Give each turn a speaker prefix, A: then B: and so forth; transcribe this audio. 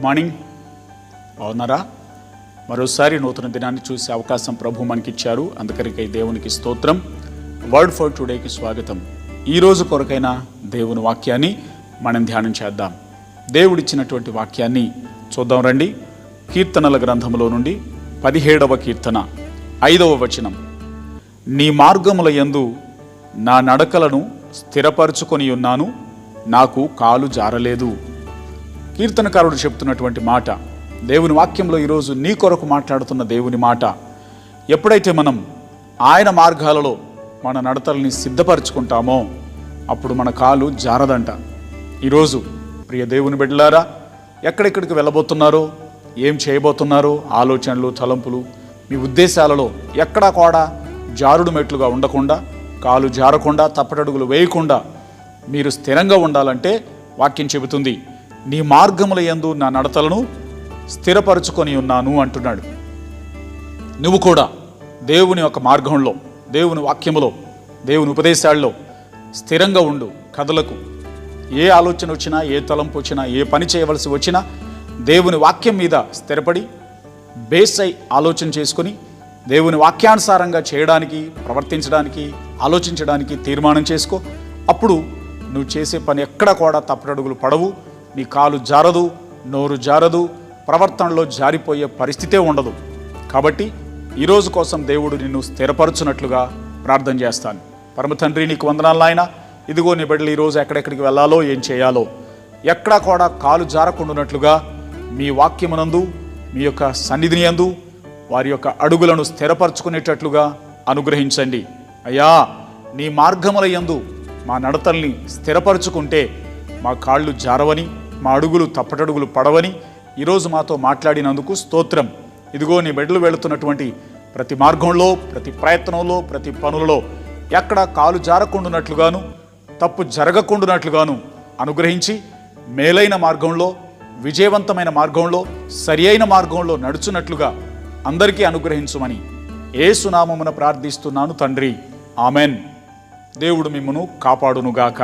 A: Morning. బాగున్నారా? మరోసారి నూతన దినాన్ని చూసే అవకాశం ప్రభు మనకిచ్చారు. అందుకనికై దేవునికి స్తోత్రం. వర్డ్ ఫర్ టుడేకి స్వాగతం. ఈరోజు కొరకైన దేవుని వాక్యాన్ని మనం ధ్యానం చేద్దాం. దేవుడిచ్చినటువంటి వాక్యాన్ని చూద్దాం రండి. కీర్తనల గ్రంథంలో నుండి 17వ కీర్తన 5వ వచనం. నీ మార్గముల యందు నా నడకలను స్థిరపరుచుకొని ఉన్నాను, నాకు కాలు జారలేదు. కీర్తనకారుడు చెప్తున్నటువంటి మాట, దేవుని వాక్యంలో ఈరోజు నీ కొరకు మాట్లాడుతున్న దేవుని మాట. ఎప్పుడైతే మనం ఆయన మార్గాలలో మన నడతల్ని సిద్ధపరచుకుంటామో అప్పుడు మన కాలు జారదంట. ఈరోజు ప్రియ దేవుని బిడ్డలారా, ఎక్కడెక్కడికి వెళ్ళబోతున్నారో, ఏం చేయబోతున్నారో, ఆలోచనలు, తలంపులు, మీ ఉద్దేశాలలో ఎక్కడా కూడా జారుడు మెట్లుగా ఉండకుండా, కాలు జారకుండా, తప్పటడుగులు వేయకుండా మీరు స్థిరంగా ఉండాలంటే వాక్యం చెబుతుంది, నీ మార్గముల యందు నా నడతలను స్థిరపరుచుకొని ఉన్నాను అంటున్నాడు. నువ్వు కూడా దేవుని యొక్క మార్గంలో, దేవుని వాక్యములో, దేవుని ఉపదేశాల్లో స్థిరంగా ఉండు. కథలకు ఏ ఆలోచన వచ్చినా, ఏ తలంపు వచ్చినా, ఏ పని చేయవలసి వచ్చినా దేవుని వాక్యం మీద స్థిరపడి బేస్ అయి ఆలోచన చేసుకొని దేవుని వాక్యానుసారంగా చేయడానికి, ప్రవర్తించడానికి, ఆలోచించడానికి తీర్మానం చేసుకో. అప్పుడు నువ్వు చేసే పని ఎక్కడ కూడా తప్పటడుగులు పడవు, నీ కాలు జారదు, నోరు జారదు, ప్రవర్తనలో జారిపోయే పరిస్థితే ఉండదు. కాబట్టి ఈరోజు కోసం దేవుడు నిన్ను స్థిరపరచునట్లుగా ప్రార్థన చేస్తాను. పరమ తండ్రి, నీకు వందనాలు నాయన. ఇదిగో నీ బిడ్డలు ఈరోజు ఎక్కడెక్కడికి వెళ్ళాలో, ఏం చేయాలో ఎక్కడా కూడా కాలు జారకుండానట్లుగా మీ వాక్యమునందు, మీ యొక్క సన్నిధిని యందు వారి యొక్క అడుగులను స్థిరపరచుకునేటట్లుగా అనుగ్రహించండి. అయ్యా, నీ మార్గముల యందు మా నడతల్ని స్థిరపరచుకుంటే మా కాళ్ళు జారవని, మా అడుగులు తప్పటడుగులు పడవని ఈరోజు మాతో మాట్లాడినందుకు స్తోత్రం. ఇదిగో నీ బిడ్డలు వెళుతున్నటువంటి ప్రతి మార్గంలో, ప్రతి ప్రయత్నంలో, ప్రతి పనులలో ఎక్కడ కాలు జారకుండానట్లుగాను, తప్పు జరగకుండానట్లుగాను అనుగ్రహించి మేలైన మార్గంలో, విజయవంతమైన మార్గంలో, సరి అయిన మార్గంలో నడుచున్నట్లుగా అందరికీ అనుగ్రహించుమని యేసు నామమున ప్రార్థిస్తున్నాను తండ్రి. ఆమెన్. దేవుడు మిమ్మును కాపాడునుగాక.